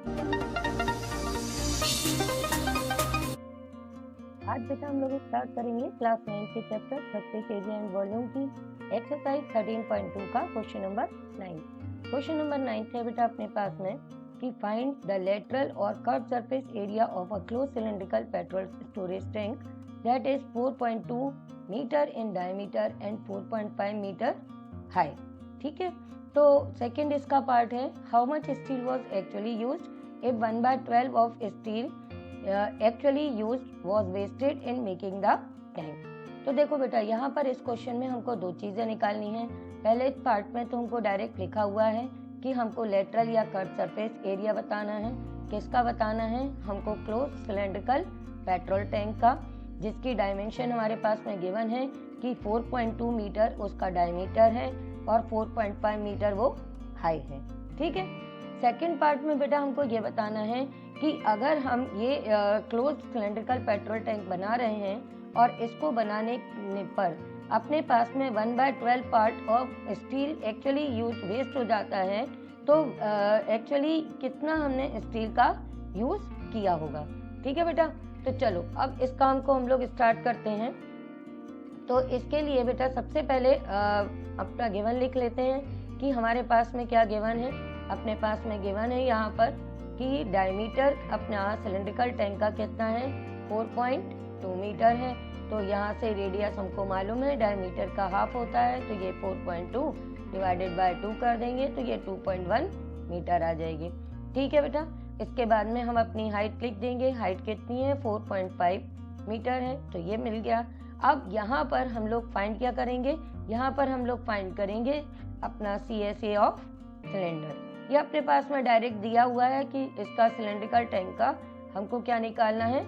आज बेटा हम लोग स्टार्ट करेंगे क्लास 9 के chapter surface area and volume की एक्सरसाइज 13.2 का क्वेश्चन नंबर 9। क्वेश्चन नंबर 9 है बेटा अपने पास में कि फाइंड द लेटरल और curve surface area of a close cylindrical petrol storage tank that is 4.2 metre in diameter and 4.5 metre high. ठीक है, तो सेकंड इसका पार्ट है how much steel was actually used if 1/12 of steel actually used was wasted in making the tank. तो देखो बेटा यहाँ पर इस क्वेश्चन में हमको दो चीजें निकालनी है। पहले पार्ट में तो हमको डायरेक्ट लिखा हुआ है कि हमको लेटरल या कर्व सरफेस एरिया बताना है। किसका बताना है? हमको क्लोज सिलेंड्रिकल पेट्रोल टैंक का, जिसकी डायमेंशन हमारे पास में गिवन है कि 4.2 मीटर उसका डायमीटर है और 4.5 मीटर वो हाई है। ठीक है, सेकेंड पार्ट में बेटा हमको ये बताना है कि अगर हम ये क्लोज सिलेंड्रिकल पेट्रोल टैंक बना रहे हैं और इसको बनाने पर अपने पास में 1/12 part of steel actually use waste हो जाता है, तो एक्चुअली कितना हमने स्टील का यूज किया होगा। ठीक है बेटा, तो चलो अब इस काम को हम लोग स्टार्ट करते हैं। तो इसके लिए बेटा सबसे पहले अपना गिवन लिख लेते हैं कि हमारे पास में क्या गिवन है। अपने पास में गिवन है यहाँ पर कि डायमीटर अपना सिलेंड्रिकल टैंक का कितना है 4.2 मीटर है। तो यहाँ से रेडियस हमको मालूम है, डायमीटर का हाफ होता है, तो ये 4.2 डिवाइडेड बाय 2 कर देंगे तो ये 2.1 मीटर आ जाएगी। ठीक है बेटा, इसके बाद में हम अपनी हाइट लिख देंगे। हाइट कितनी है? 4.5 मीटर है, तो ये मिल गया। अब यहाँ पर हम लोग फाइंड क्या करेंगे? यहाँ पर हम लोग फाइंड करेंगे अपना CSA ऑफ सिलेंडर। ये अपने पास में डायरेक्ट दिया हुआ है कि इसका सिलेंड्रिकल टैंक का हमको क्या निकालना है?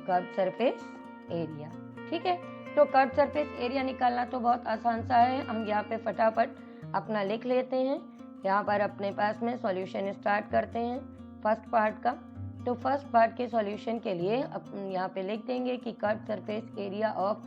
Curve surface area. ठीक है, तो कर्व सरफेस एरिया निकालना तो बहुत आसान सा है। हम यहाँ पे फटाफट अपना लिख लेते हैं। यहाँ पर अपने पास में सॉल्यूशन स्टार्ट करते हैं फर्स्ट पार्ट का। तो फर्स्ट पार्ट के सॉल्यूशन के लिए यहाँ पे लिख देंगे कि curve surface area of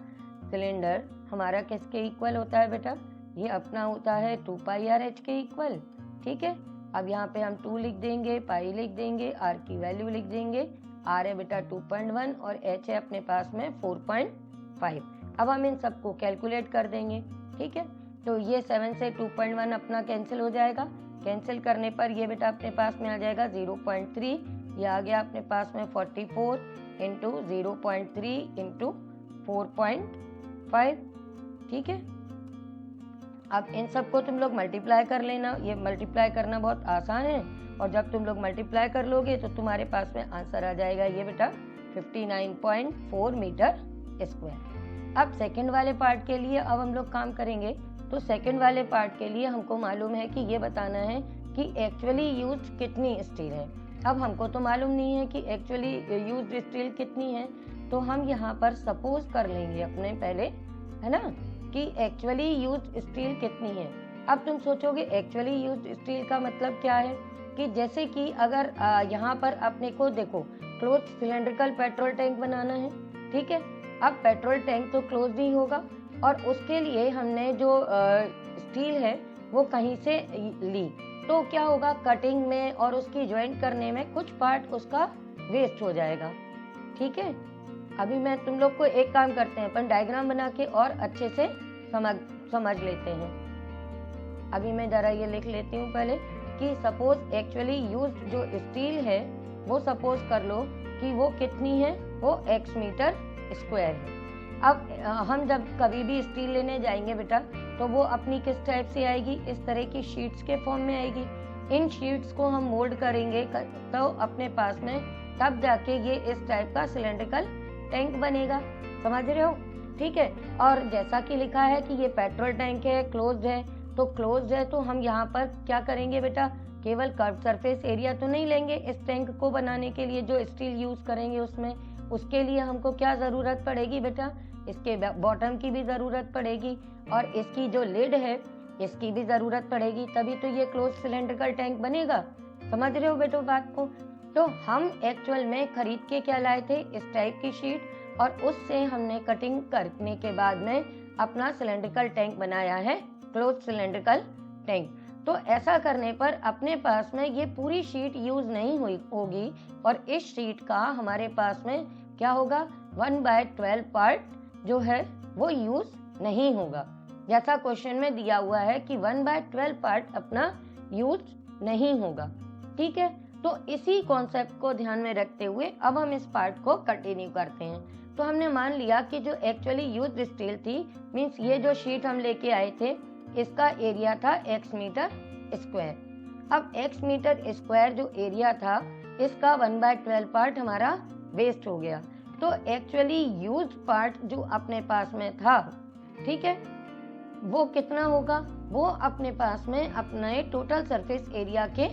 cylinder हमारा किसके इक्वल होता है बेटा? ये अपना होता है 2πRh के इक्वल। ठीक है, अब यहाँ पे हम 2 लिख देंगे, पाई लिख देंगे, r की वैल्यू लिख देंगे। r है बेटा 2.1 और h है अपने पास में 4.5। अब हम इन सबको कैलकुलेट कर देंगे। ठीक है, तो ये 7 से 2.1 अपना कैंसिल हो जाएगा। कैंसिल करने पर ये बेटा अपने पास में आ जाएगा 0.3। ये आ गया अपने पास में 44 इंटू 0.3 इंटू 4.5। ठीक है, अब इन सबको तुम लोग मल्टीप्लाई कर लेना। ये मल्टीप्लाई करना बहुत आसान है और जब तुम लोग मल्टीप्लाई कर लोगे तो तुम्हारे पास में आंसर आ जाएगा ये बेटा 59.4 मीटर स्क्वायर। अब सेकंड वाले पार्ट के लिए अब हम लोग काम करेंगे। तो सेकंड वाले पार्ट के लिए हमको मालूम है कि ये बताना है कि एक्चुअली यूज कितनी स्टील है। अब हमको तो मालूम नहीं है कि एक्चुअली यूज स्टील कितनी है, तो हम यहाँ पर सपोज कर लेंगे अपने पहले, है ना, कि एक्चुअली यूज स्टील कितनी है। अब तुम सोचोगे एक्चुअली यूज स्टील का मतलब क्या है? कि जैसे कि अगर यहाँ पर अपने को देखो क्लोज सिलेंड्रिकल पेट्रोल टैंक बनाना है। ठीक है, अब पेट्रोल टैंक तो क्लोज नहीं होगा और उसके लिए हमने जो स्टील है वो कहीं से ली, तो क्या होगा कटिंग में और उसकी ज्वाइंट करने में कुछ पार्ट उसका वेस्ट हो जाएगा। ठीक है, अभी मैं तुम लोग को एक काम करते हैं, अपन डायग्राम बना के और अच्छे से समझ लेते हैं। अभी मैं जरा ये लिख लेती हूँ पहले कि सपोज एक्चुअली यूज्ड जो स्टील है वो सपोज कर लो कि वो कितनी है, वो x मीटर स्क्वायर है। अब हम जब कभी भी स्टील लेने जाएंगे बेटा तो वो अपनी किस टाइप से आएगी? इस तरह की शीट्स के फॉर्म में आएगी। इन शीट्स को हम मोल्ड करेंगे तो अपने पास में तब जाके ये इस टाइप का सिलेंड्रिकल टैंक बनेगा। समझ रहे हो? ठीक है, और जैसा कि लिखा है कि ये पेट्रोल टैंक है, क्लोज्ड है, तो क्लोज्ड है तो हम यहाँ पर क्या करेंगे बेटा? केवल कर्व सरफेस एरिया तो नहीं लेंगे इस टैंक को बनाने के लिए जो स्टील यूज करेंगे उसमें। उसके लिए हमको क्या जरूरत पड़ेगी बेटा? इसके बॉटम की भी जरूरत पड़ेगी और इसकी जो लिड है इसकी भी जरूरत पड़ेगी, तभी तो ये क्लोज सिलेंड्रिकल टैंक बनेगा। समझ रहे हो बेटो बात को? तो हम एक्चुअल में खरीद के क्या लाए थे? इस टाइप की शीट, और उससे हमने कटिंग करने के बाद में अपना सिलेंड्रिकल टैंक बनाया है, क्लोज सिलेंड्रिकल टैंक। तो ऐसा करने पर अपने पास में ये पूरी शीट यूज नहीं हुई होगी और इस शीट का हमारे पास में क्या होगा 1/12 पार्ट जो है वो यूज नहीं होगा। जैसा क्वेश्चन में दिया हुआ है कि 1/12 पार्ट अपना यूज नहीं होगा। ठीक है, तो इसी कॉन्सेप्ट को ध्यान में रखते हुए अब हम इस पार्ट को कंटिन्यू करते हैं। तो हमने मान लिया कि जो एक्चुअली यूज स्टील थी, मीन्स ये जो शीट हम लेके आए थे, इसका एरिया था x मीटर स्क्वायर। अब x मीटर स्क्वायर जो एरिया था, इसका 1/12 पार्ट हमारा वेस्ट हो गया। तो एक्चुअली यूज पार्ट जो अपने पास में था, ठीक है, वो कितना होगा? वो अपने पास में अपने टोटल सरफेस एरिया के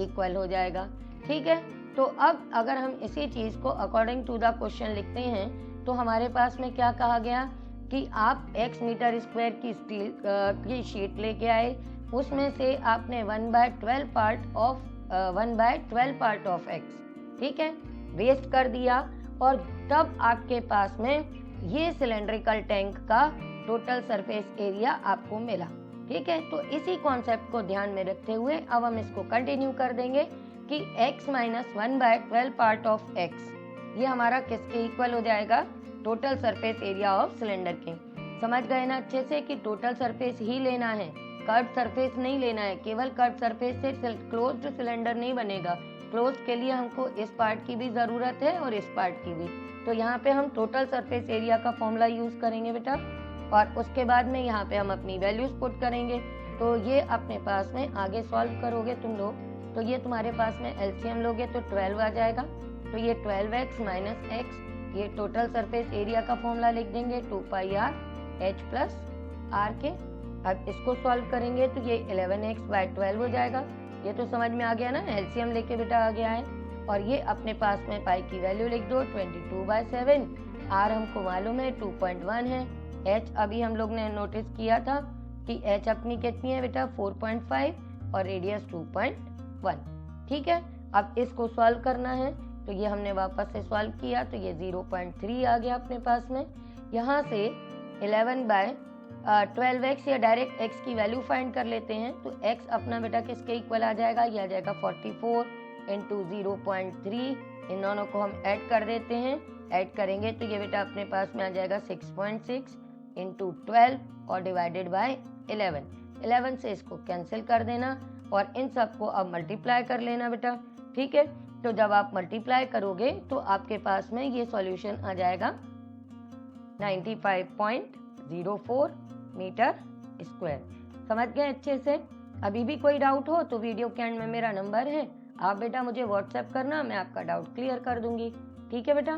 इक्वल हो जाएगा। ठीक है, तो अब अगर हम इसी चीज को अकॉर्डिंग टू द क्वेश्चन लिखते हैं तो हमारे पास में क्या कहा गया कि आप x मीटर स्क्वायर की स्टील की शीट लेके आए, उसमें से आपने 1/12 पार्ट ऑफ x, ठीक है, वेस्ट कर दिया और तब आपके पास में ये सिलेंड्रिकल टैंक का टोटल सरफेस एरिया आपको मिला। ठीक है, तो इसी कॉन्सेप्ट को ध्यान में रखते हुए अब हम इसको कंटिन्यू कर देंगे कि x minus 1/12 part of x ये हमारा किसके इक्वल हो जाएगा? Total surface area of cylinder के। समझ गए ना अच्छे से कि टोटल सरफेस ही लेना है, कर्व सरफेस नहीं लेना है। केवल कर्व सरफेस से क्लोज्ड सिलेंडर नहीं बनेगा, क्लोज्ड के लिए हमको इस पार्ट की भी जरूरत है और इस पार्ट की भी। तो यहाँ पे हम टोटल सरफेस एरिया का फॉर्मूला यूज करेंगे बेटा, और उसके बाद में यहाँ पे हम अपनी वैल्यूज पुट करेंगे। तो ये अपने पास में आगे सॉल्व करोगे तुम लोग, तो ये तुम्हारे पास में एलसीएम लोगे तो 12 आ जाएगा। तो ये 12x माइनस x, ये टोटल सरफेस एरिया का फॉर्मूला लिख देंगे 2πr h प्लस r के। अब इसको सॉल्व करेंगे तो ये 11x/12 हो जाएगा। ये तो समझ में आ गया ना, एलसीएम लेके बेटा आ गया है। और ये अपने पास में पाई की वैल्यू लिख दो 22/7। r हमको मालूम है 2.1 है। h अभी हम लोग ने नोटिस किया था कि h अपनी कितनी है बेटा 4.5 और रेडियस 2.1। ठीक है, अब इसको सॉल्व करना है तो ये हमने वापस से सॉल्व किया तो ये 0.3 आ गया अपने पास में। यहाँ से 11/12x या डायरेक्ट x की वैल्यू फाइंड कर लेते हैं। तो x अपना बेटा किसके इक्वल आ जाएगा? ये आ जाएगा 44 इंटू 0.3। इन दोनों को हम ऐड कर देते हैं, ऐड करेंगे तो ये बेटा अपने पास में आ जाएगा 6.6 इंटू 12 और डिवाइडेड बाय 11 से इसको कैंसिल कर देना और इन सबको अब मल्टीप्लाई कर लेना बेटा। ठीक है, तो जब आप मल्टीप्लाई करोगे तो आपके पास में ये सॉल्यूशन आ जाएगा 95.04 मीटर स्क्वायर। समझ गए अच्छे से? अभी भी कोई डाउट हो तो वीडियो के एंड में मेरा नंबर है, आप बेटा मुझे व्हाट्सएप करना, मैं आपका डाउट क्लियर कर दूंगी। ठीक है बेटा।